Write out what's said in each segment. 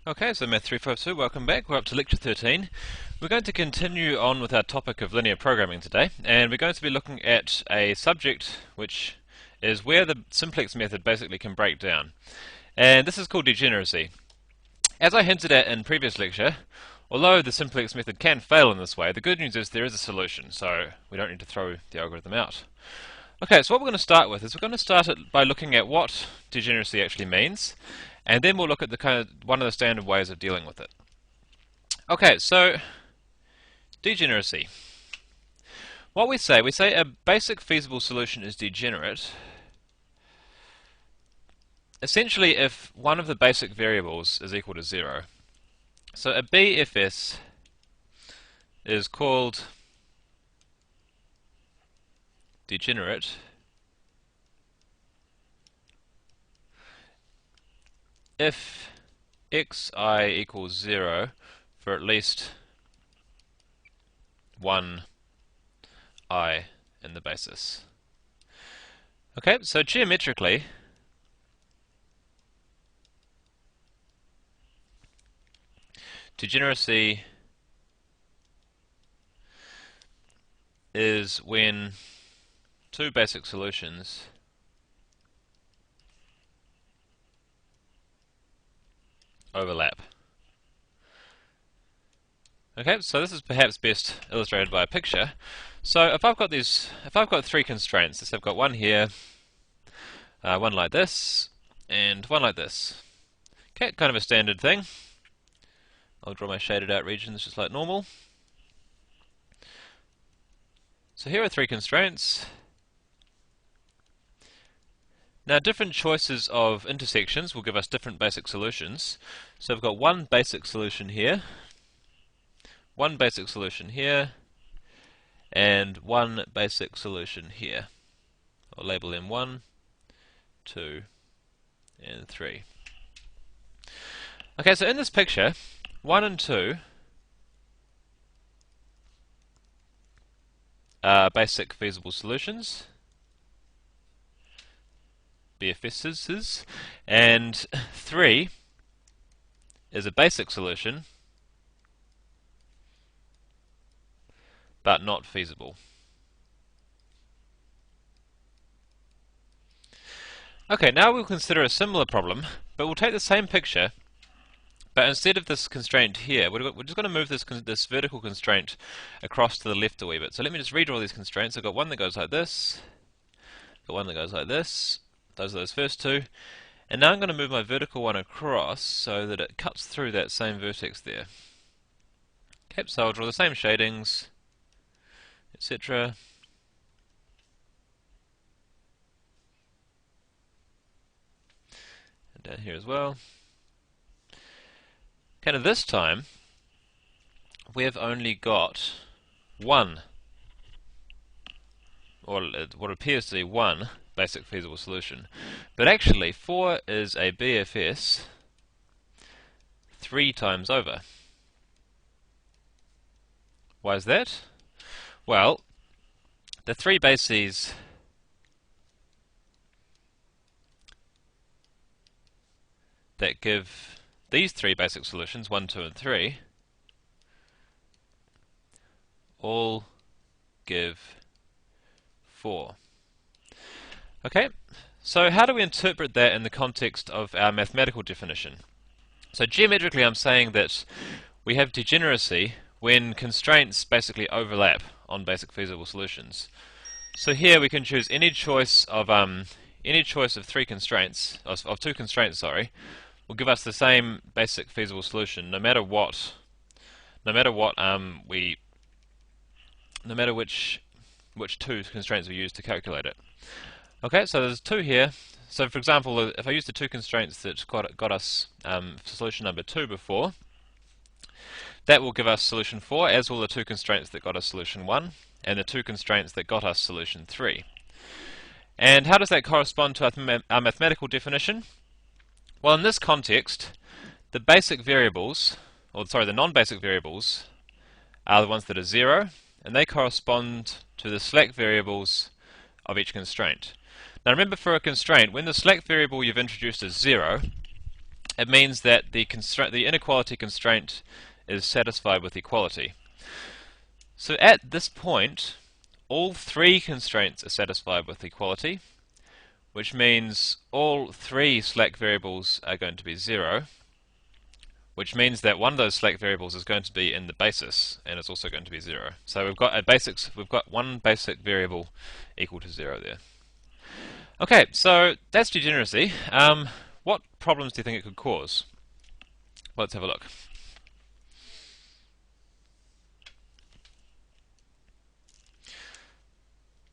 Okay, so Math 352, welcome back. We're up to Lecture 13. We're going to continue on with our topic of linear programming today, and we're going to be looking at a subject which is where the simplex method basically can break down. And this is called degeneracy. As I hinted at in previous lecture, although the simplex method can fail in this way, the good news is there is a solution, so we don't need to throw the algorithm out. Okay, so what we're going to start with is we're going to start it by looking at what degeneracy actually means, and then we'll look at the one of the standard ways of dealing with it. Okay, so degeneracy. What we say a basic feasible solution is degenerate essentially if one of the basic variables is equal to 0. So a BFS is called degenerate if xi equals 0 for at least one I in the basis. Okay, so geometrically, degeneracy is when two basic solutions overlap. Okay, so this is perhaps best illustrated by a picture. So if I've got three constraints, let's say I've got one here, one like this, and one like this. Okay, kind of a standard thing. I'll draw my shaded out regions just like normal. So here are three constraints. Now different choices of intersections will give us different basic solutions. So I've got one basic solution here, one basic solution here, and one basic solution here. I'll label them 1, 2, and 3. Okay, so in this picture, 1 and 2 are basic feasible solutions, BFSs, and 3 is a basic solution, but not feasible. Okay, now we'll consider a similar problem, but we'll take the same picture, but instead of this constraint here, we're just going to move this vertical constraint across to the left a wee bit. So let me just redraw these constraints. I've got one that goes like this, got one that goes like this. Those are those first two. And now I'm going to move my vertical one across so that it cuts through that same vertex there. Okay, so I'll draw the same shadings, etc. And down here as well. Okay, now this time we've only got one, or what appears to be one, basic feasible solution. But actually 4 is a BFS 3 times over. Why is that? Well, the three bases that give these three basic solutions, 1, 2, and 3, all give 4. Okay, so how do we interpret that in the context of our mathematical definition? So geometrically I'm saying that we have degeneracy when constraints basically overlap on basic feasible solutions. So here we can choose any choice of three constraints, of two constraints, sorry, will give us the same basic feasible solution no matter which two constraints we use to calculate it. Okay, so there's two here. So for example, if I use the two constraints that got us solution number 2 before, that will give us solution 4, as will the two constraints that got us solution 1, and the two constraints that got us solution 3. And how does that correspond to our mathematical definition? Well, in this context, the basic variables, the non-basic variables, are the ones that are 0, and they correspond to the slack variables of each constraint. Now remember, for a constraint, when the slack variable you've introduced is 0, it means that the inequality constraint is satisfied with equality. So at this point, all three constraints are satisfied with equality, which means all three slack variables are going to be 0, which means that one of those slack variables is going to be in the basis, and it's also going to be 0. So we've got one basic variable equal to 0 there. Okay, so that's degeneracy. What problems do you think it could cause? Let's have a look.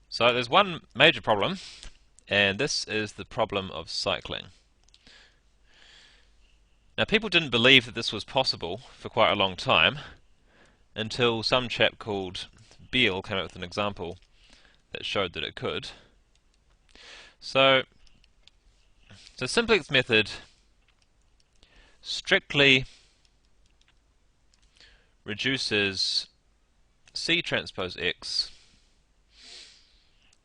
So there's one major problem, and this is the problem of cycling. Now, people didn't believe that this was possible for quite a long time until some chap called Beals came up with an example that showed that it could. So the simplex method strictly reduces C transpose X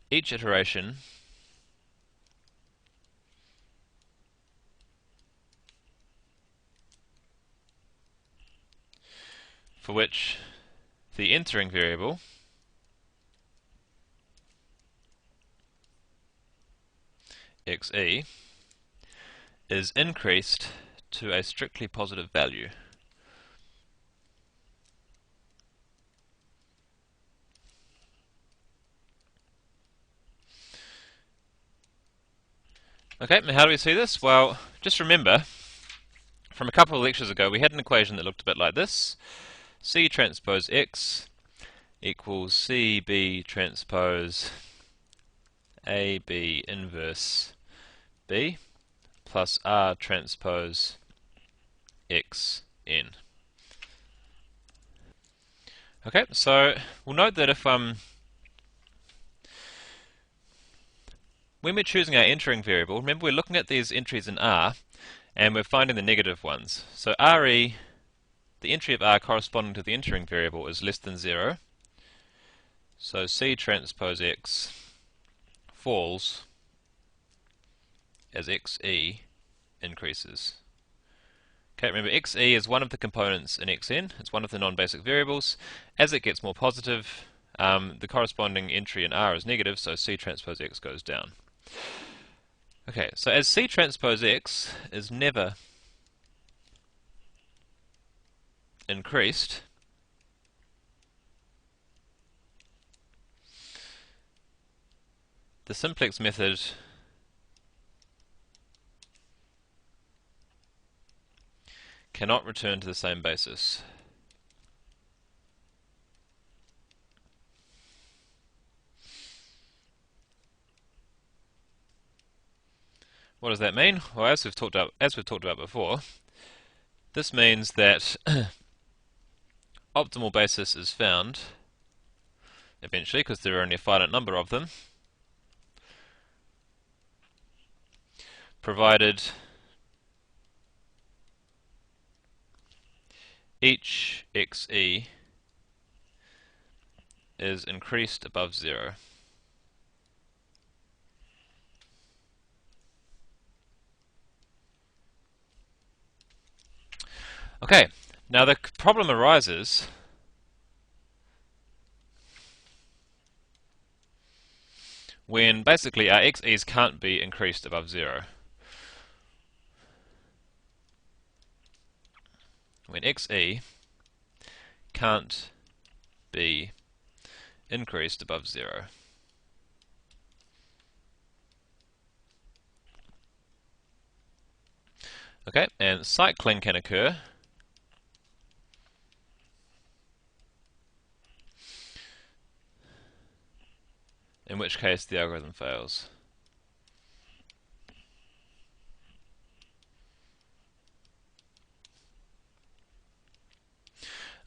each iteration for which the entering variable xe is increased to a strictly positive value. Okay, how do we see this? Well, just remember, from a couple of lectures ago, we had an equation that looked a bit like this. C transpose X equals CB transpose AB inverse B plus R transpose XN. Okay, so we'll note that if when we're choosing our entering variable, remember we're looking at these entries in R and we're finding the negative ones. So RE, the entry of R corresponding to the entering variable, is less than 0. So C transpose X falls as XE increases. Okay, remember XE is one of the components in Xn, it's one of the non-basic variables. As it gets more positive, the corresponding entry in R is negative, so C transpose X goes down. Okay, so as C transpose X is never increased, the simplex method cannot return to the same basis. What does that mean? Well, as we've talked about before, this means that optimal basis is found eventually, because there are only a finite number of them, provided each xe is increased above 0. Okay, now the problem arises when basically our xe's can't be increased above 0. When xe can't be increased above 0. Okay, and cycling can occur in which case the algorithm fails.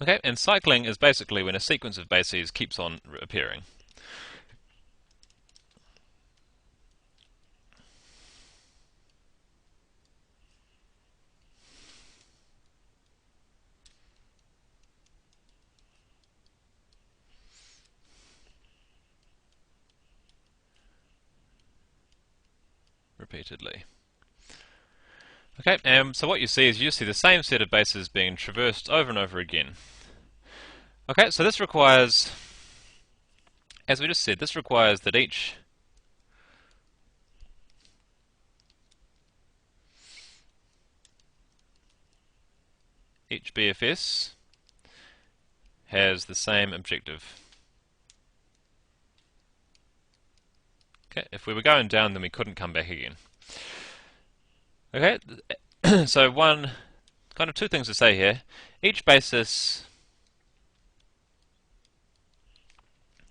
Okay, and cycling is basically when a sequence of bases keeps on appearing. Repeatedly. Okay, so what you see is you see the same set of bases being traversed over and over again. Okay, so this requires, as we just said, this requires that each BFS has the same objective. Okay, if we were going down, then we couldn't come back again. Okay, so two things to say here. Each basis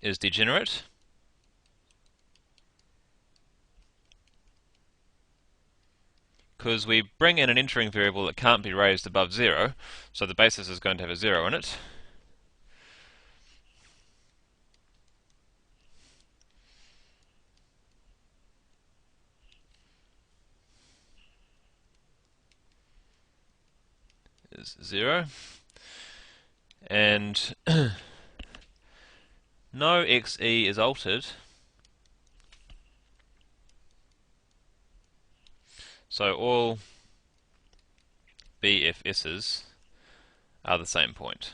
is degenerate. Because we bring in an entering variable that can't be raised above 0, so the basis is going to have a 0 in it. Is 0. And no xe is altered, so all BFS's are the same point.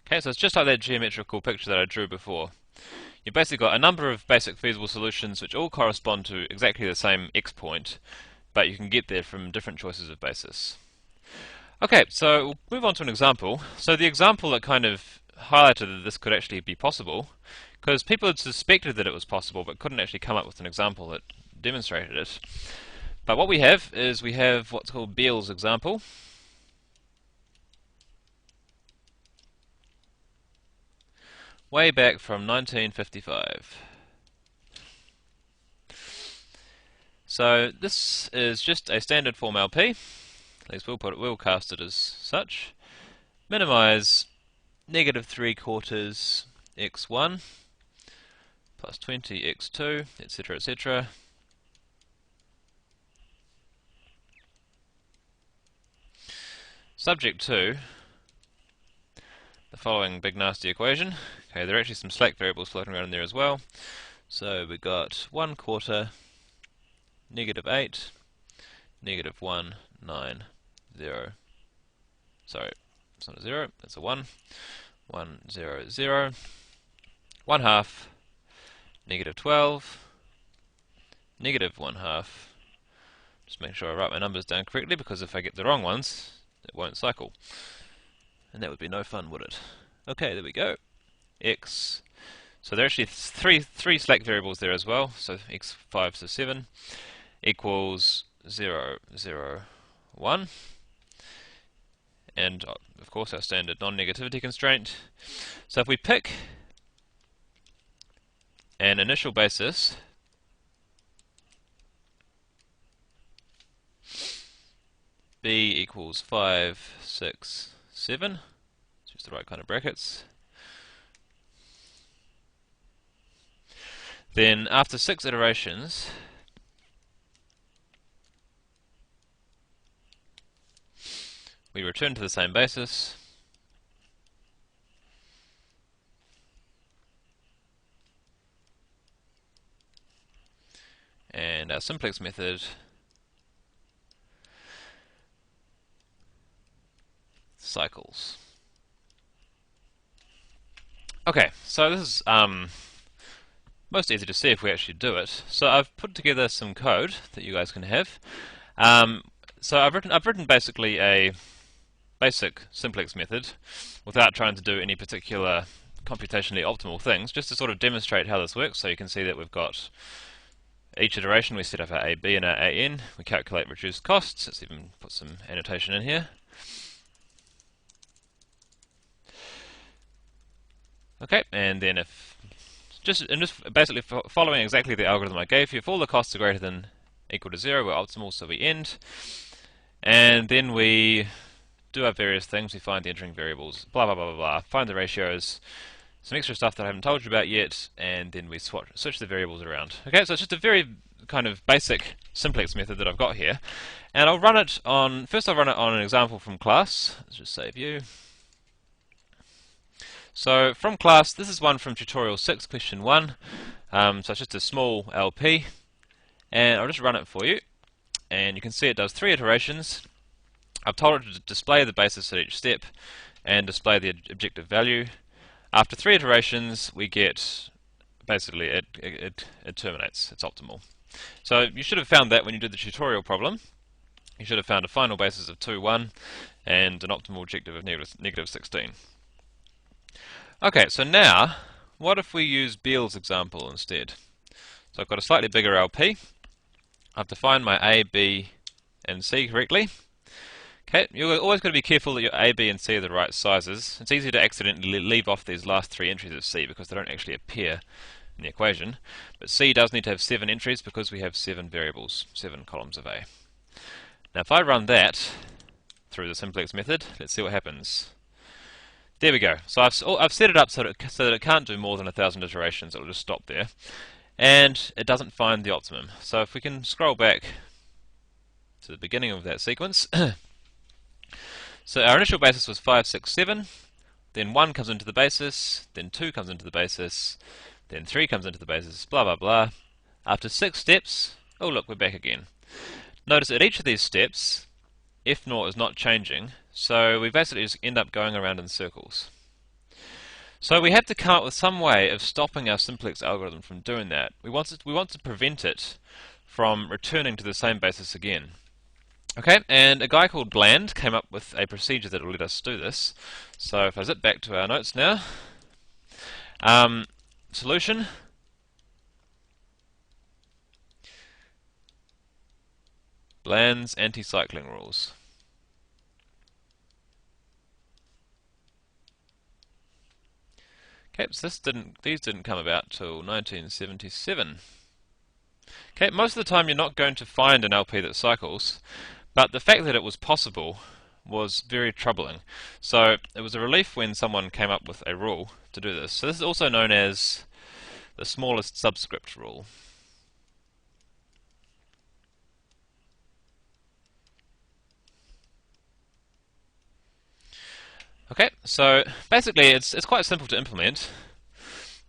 Okay, so it's just like that geometrical picture that I drew before. You've basically got a number of basic feasible solutions which all correspond to exactly the same x point, but you can get there from different choices of basis. Okay, so we'll move on to an example. So the example that kind of highlighted that this could actually be possible, because people had suspected that it was possible but couldn't actually come up with an example that demonstrated it. But what we have is we have what's called Beals example. Way back from 1955. So this is just a standard form LP. At least we'll cast it as such. Minimize -3/4 x1 plus 20 x2, etc., etc. Subject to the following big nasty equation. Okay, there are actually some slack variables floating around in there as well. So we got 1/4 -8 -190. Sorry, it's not a 0, it's a 1. 100. 1/2 -12 -1/2. Just make sure I write my numbers down correctly, because if I get the wrong ones, it won't cycle. And that would be no fun, would it? Okay, there we go. X. So there are actually three slack variables there as well. So x5 to 7 equals 0, 0, 1. And of course our standard non-negativity constraint. So if we pick an initial basis b equals 5, 6, 7, choose the right kind of brackets, then after 6 iterations we return to the same basis, and our simplex method cycles. Okay, so this is most easy to see if we actually do it. So I've put together some code that you guys can have. So I've written basically a basic simplex method without trying to do any particular computationally optimal things, just to sort of demonstrate how this works. So you can see that we've got each iteration, we set up our AB and our AN, we calculate reduced costs. Let's even put some annotation in here. Okay, and then if just basically following exactly the algorithm I gave you, if all the costs are greater than equal to 0, we're optimal, so we end. And then we do our various things. We find the entering variables, blah blah blah blah blah, find the ratios, some extra stuff that I haven't told you about yet, and then we switch the variables around. Okay, so it's just a very kind of basic simplex method that I've got here, and I'll run it on. First, I'll run it on an example from class. Let's just save you. So from class, this is one from tutorial 6, question 1. So it's just a small LP, and I'll just run it for you. and you can see it does 3 iterations. I've told it to display the basis at each step and display the objective value. After 3 iterations, we get basically it terminates. It's optimal. So you should have found that when you did the tutorial problem. You should have found a final basis of 2, 1 and an optimal objective of negative 16. Okay, so now what if we use Beals' example instead? So I've got a slightly bigger LP. I've defined my A, B and C correctly. Okay, you've always got to be careful that your A, B and C are the right sizes. It's easy to accidentally leave off these last 3 entries of C because they don't actually appear in the equation. But C does need to have 7 entries because we have 7 variables, 7 columns of A. Now if I run that through the simplex method, let's see what happens. There we go. So I've set it up so that it can't do more than 1,000 iterations. It'll just stop there. And it doesn't find the optimum. So if we can scroll back to the beginning of that sequence. So our initial basis was 5, 6, 7. Then 1 comes into the basis. Then 2 comes into the basis. Then 3 comes into the basis. Blah, blah, blah. After 6 steps, oh look, we're back again. Notice at each of these steps, F0 is not changing. So we basically just end up going around in circles. So we have to come up with some way of stopping our simplex algorithm from doing that. We want to prevent it from returning to the same basis again. Okay, and a guy called Bland came up with a procedure that will let us do this. So if I zip back to our notes now, solution. Bland's anti-cycling rules. Okay, so these didn't come about till 1977. Okay, most of the time you're not going to find an LP that cycles, but the fact that it was possible was very troubling. So it was a relief when someone came up with a rule to do this. So this is also known as the smallest subscript rule. Okay, so basically it's quite simple to implement.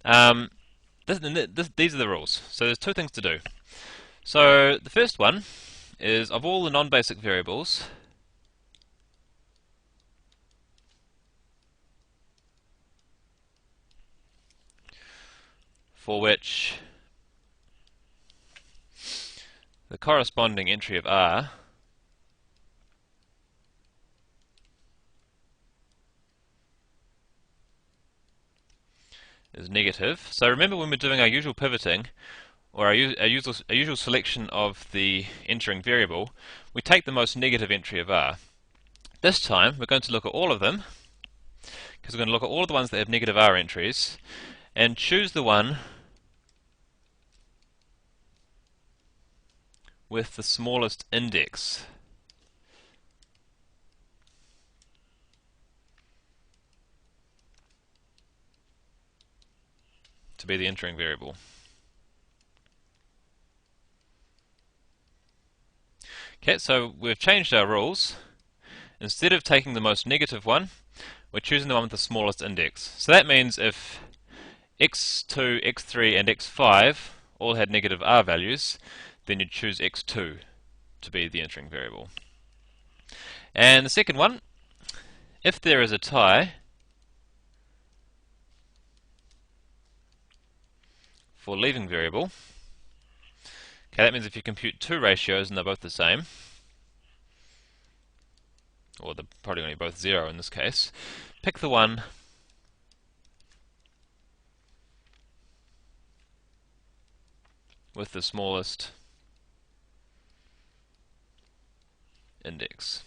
These are the rules. So there's 2 things to do. So the first one is of all the non-basic variables, for which the corresponding entry of R is negative. So remember when we're doing our usual pivoting, or our usual selection of the entering variable, we take the most negative entry of R. This time we're going to look at all of them, because we're going to look at all of the ones that have negative R entries, and choose the one with the smallest index. To be the entering variable. Okay, so we've changed our rules. Instead of taking the most negative one, we're choosing the one with the smallest index. So that means if x2, x3 and x5 all had negative R values, then you'd choose x2 to be the entering variable. And the second one, if there is a tie for leaving variable, okay, that means if you compute 2 ratios and they're both the same, or they're probably only both 0 in this case, pick the one with the smallest index.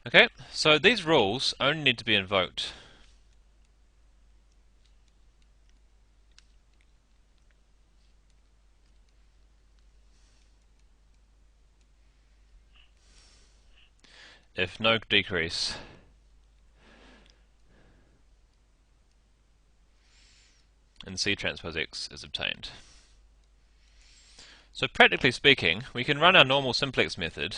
Okay, so these rules only need to be invoked if no decrease in C transpose X is obtained. So practically speaking, we can run our normal simplex method,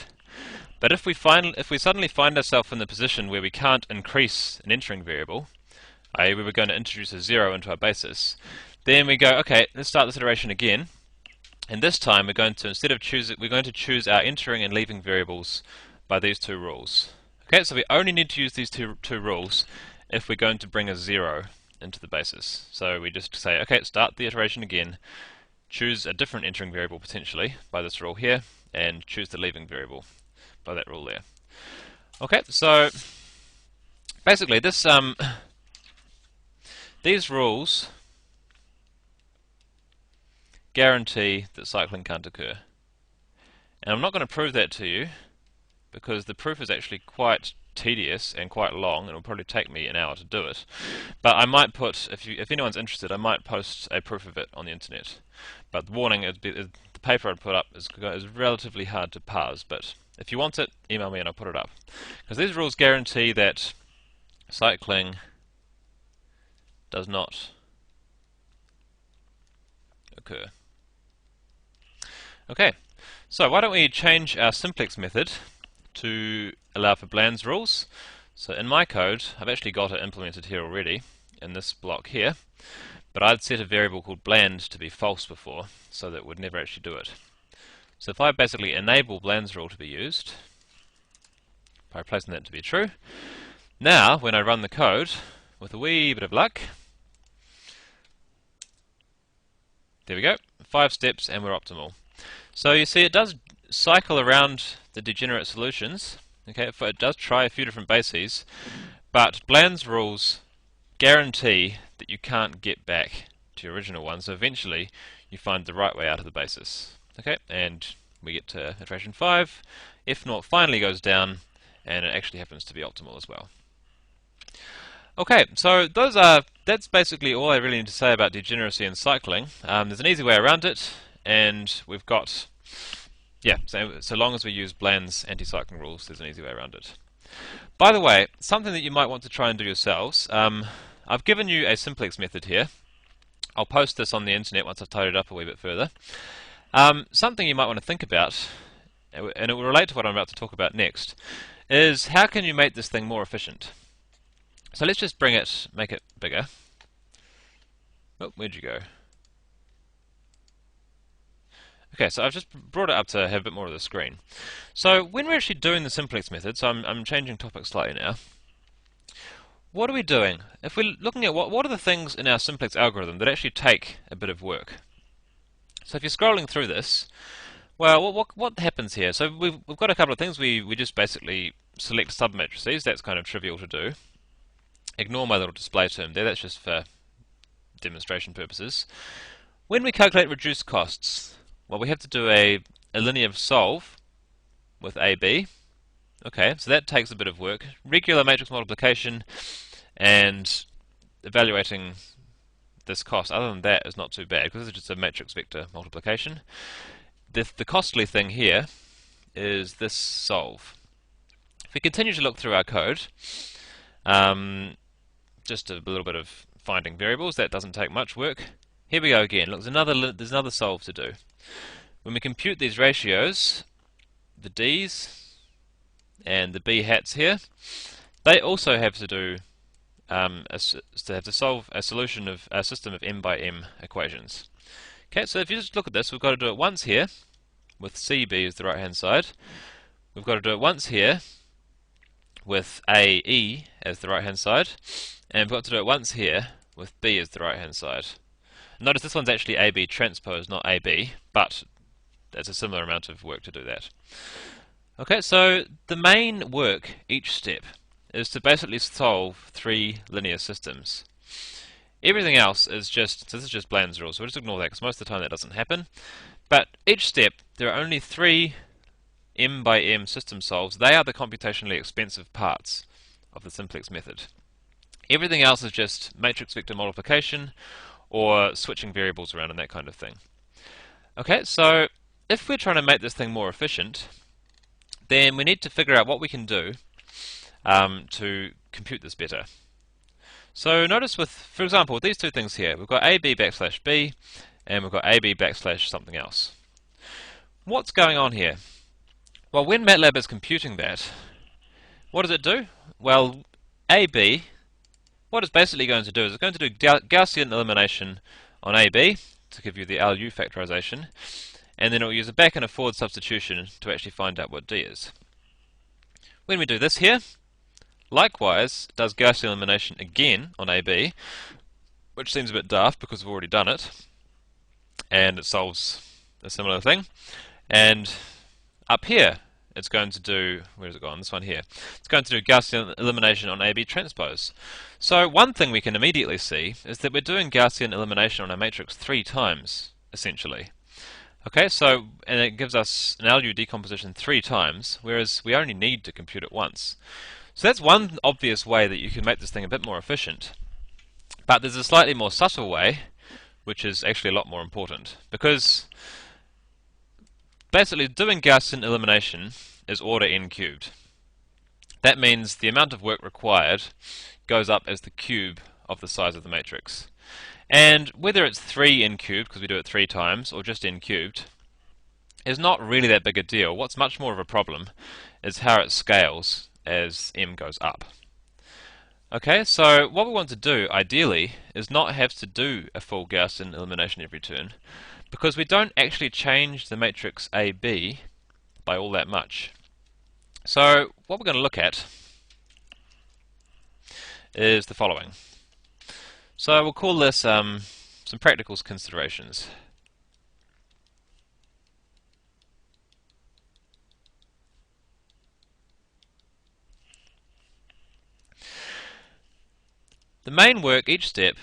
but if we suddenly find ourselves in the position where we can't increase an entering variable, i.e. we were going to introduce a 0 into our basis, then we go, okay, let's start this iteration again, And this time we're going to, instead of choosing, we're going to choose our entering and leaving variables by these two rules. Okay, so we only need to use these two rules if we're going to bring a 0 into the basis. So we just say, okay, start the iteration again, choose a different entering variable potentially by this rule here, and choose the leaving variable by that rule there. Okay, so basically this these rules guarantee that cycling can't occur. And I'm not going to prove that to you because the proof is actually quite tedious and quite long, and it'll probably take me an hour to do it. But I might put, if anyone's interested, I might post a proof of it on the internet. But the warning is the paper I'd put up is relatively hard to parse, but if you want it, email me and I'll put it up. Because these rules guarantee that cycling does not occur. Okay, so why don't we change our simplex method to allow for Bland's rules. So in my code, I've actually got it implemented here already in this block here, but I'd set a variable called Bland to be false before, so that it would never actually do it. So if I basically enable Bland's rule to be used, by placing that to be true, now when I run the code, with a wee bit of luck, there we go, 5 steps and we're optimal. So you see it does cycle around the degenerate solutions. Okay, it does try a few different bases, but Bland's rules guarantee that you can't get back to your original one, so eventually you find the right way out of the basis. Okay, and we get to iteration 5, F0 finally goes down, and it actually happens to be optimal as well. Okay, so that's basically all I really need to say about degeneracy and cycling. There's an easy way around it, and we've got, yeah, so long as we use Bland's anti-cycling rules, there's an easy way around it. By the way, something that you might want to try and do yourselves, I've given you a simplex method here. I'll post this on the internet once I've tidied it up a wee bit further. Something you might want to think about, and it will relate to what I'm about to talk about next, is how can you make this thing more efficient? So let's just make it bigger. Oh, where'd you go? Okay, so I've just brought it up to have a bit more of the screen. So when we're actually doing the simplex method, so I'm changing topic slightly now. What are we doing? If we're looking at what are the things in our simplex algorithm that actually take a bit of work? So if you're scrolling through this, well, what happens here? So we've got a couple of things. We just basically select submatrices. That's kind of trivial to do. Ignore my little display term there. That's just for demonstration purposes. When we calculate reduced costs, well, we have to do a linear solve with AB. Okay, so that takes a bit of work. Regular matrix multiplication and evaluating this cost, other than that, is not too bad, because it's just a matrix vector multiplication. The costly thing here is this solve. If we continue to look through our code, just a little bit of finding variables, that doesn't take much work. Here we go again. Look, there's another solve to do. When we compute these ratios, the D's and the B hats here, they also have to do to solve a solution of a system of m by m equations. Okay, so if you just look at this, we've got to do it once here with CB as the right hand side. We've got to do it once here with AE as the right hand side, and we've got to do it once here with B as the right hand side. Notice this one's actually AB transpose, not AB, but there's a similar amount of work to do that. Okay, so the main work each step is to basically solve 3 linear systems. Everything else is just, so this is just Bland's rule, so we'll just ignore that because most of the time that doesn't happen. But each step, there are only 3 m by m system solves. They are the computationally expensive parts of the simplex method. Everything else is just matrix vector multiplication or switching variables around and that kind of thing. Okay, so if we're trying to make this thing more efficient, then we need to figure out what we can do to compute this better. So notice for example, with these two things here, we've got AB backslash B and we've got AB backslash something else. What's going on here? Well, when MATLAB is computing that, what does it do? Well, AB, what it's basically going to do is it's going to do Gaussian elimination on AB to give you the LU factorization, and then it will use a back and a forward substitution to actually find out what D is. When we do this here, likewise, it does Gaussian elimination again on AB, which seems a bit daft because we've already done it, and it solves a similar thing. And up here, it's going to do, where has it gone? This one here. It's going to do Gaussian elimination on AB transpose. So one thing we can immediately see is that we're doing Gaussian elimination on our matrix 3 times, essentially. Okay, so, and it gives us an LU decomposition 3 times, whereas we only need to compute it once. So that's one obvious way that you can make this thing a bit more efficient. But there's a slightly more subtle way, which is actually a lot more important, because basically doing Gaussian elimination is order n cubed. That means the amount of work required goes up as the cube of the size of the matrix. And whether it's 3 n cubed, because we do it 3 times, or just n cubed, is not really that big a deal. What's much more of a problem is how it scales as m goes up. Okay, so what we want to do, ideally, is not have to do a full Gaussian elimination every turn, because we don't actually change the matrix AB by all that much. So what we're going to look at is the following. So we'll call this some practical considerations. The main work each step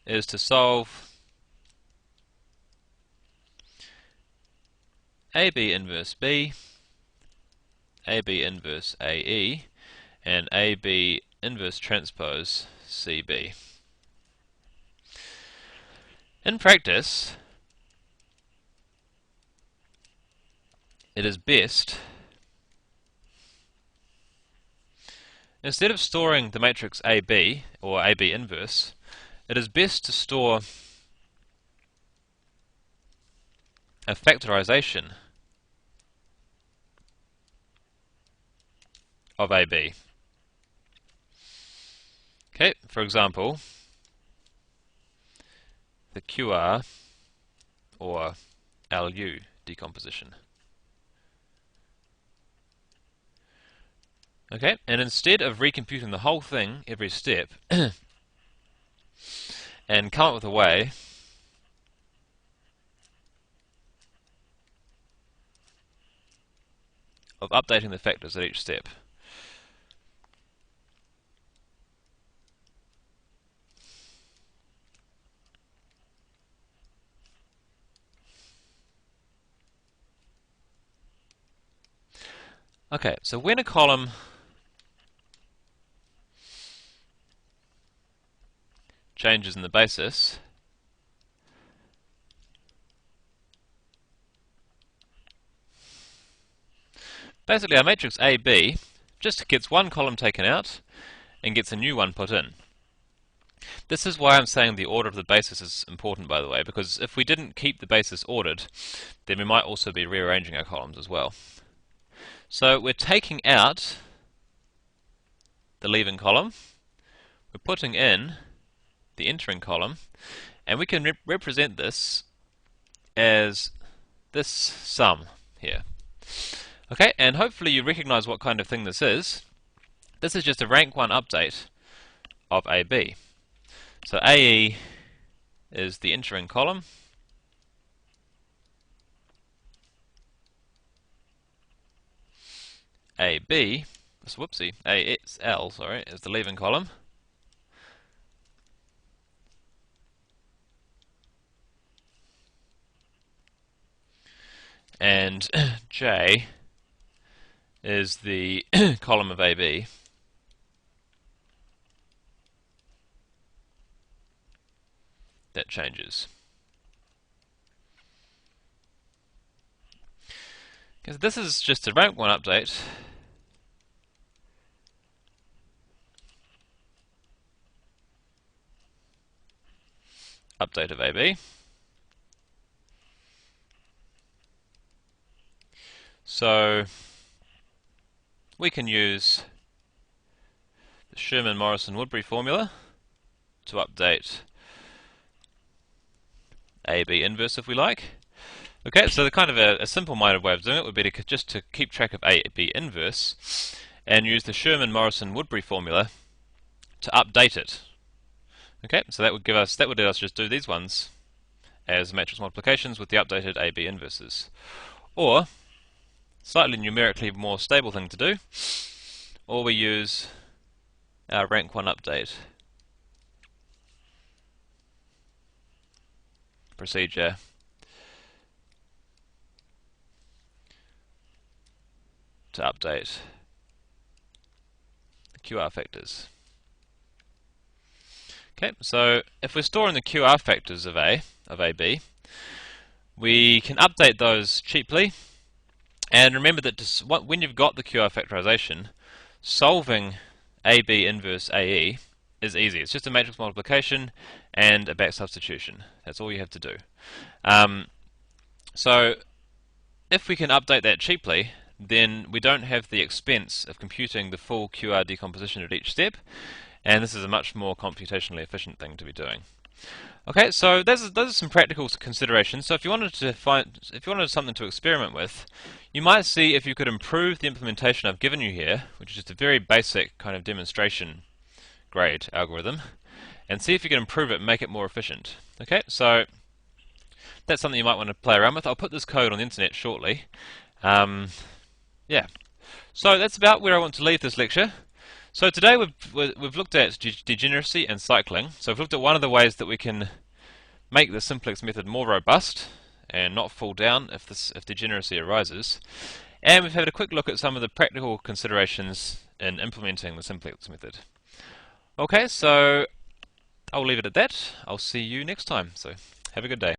is to solve AB inverse B, AB inverse AE, and AB inverse transpose CB. In practice, it is best, instead of storing the matrix AB, or AB inverse, it is best to store a factorization of AB. Okay, for example, the QR or LU decomposition. Okay, and instead of recomputing the whole thing every step and come up with a way of updating the factors at each step. Okay, so when a column changes in the basis, basically our matrix AB just gets one column taken out and gets a new one put in. This is why I'm saying the order of the basis is important, by the way, because if we didn't keep the basis ordered, then we might also be rearranging our columns as well. So we're taking out the leaving column, we're putting in the entering column, and we can represent this as this sum here. Okay, and hopefully you recognize what kind of thing this is. This is just a rank 1 update of AB. So AE is the entering column, AB, whoopsie, ASL, sorry, is the leaving column, and J is the column of AB, that changes. Because this is just a rank 1 update of AB. So we can use the Sherman-Morrison-Woodbury formula to update AB inverse if we like. Okay, so the kind of a simple-minded way of doing it would be just to keep track of AB inverse and use the Sherman-Morrison-Woodbury formula to update it. Okay, so that would let us just do these ones as matrix multiplications with the updated AB inverses. Or, slightly numerically more stable thing to do, or we use our rank 1 update procedure to update the QR factors. Okay, so if we're storing the QR factors of AB, we can update those cheaply. And remember that when you've got the QR factorization, solving AB inverse AE is easy. It's just a matrix multiplication and a back substitution. That's all you have to do. So if we can update that cheaply, then we don't have the expense of computing the full QR decomposition at each step, and this is a much more computationally efficient thing to be doing. Okay, so those are some practical considerations. So if you wanted something to experiment with, you might see if you could improve the implementation I've given you here, which is just a very basic kind of demonstration grade algorithm, and see if you can improve it and make it more efficient. Okay, so that's something you might want to play around with. I'll put this code on the internet shortly. Yeah, so that's about where I want to leave this lecture. So today we've looked at degeneracy and cycling. So we've looked at one of the ways that we can make the simplex method more robust and not fall down if degeneracy arises. And we've had a quick look at some of the practical considerations in implementing the simplex method. Okay, so I'll leave it at that. I'll see you next time. So have a good day.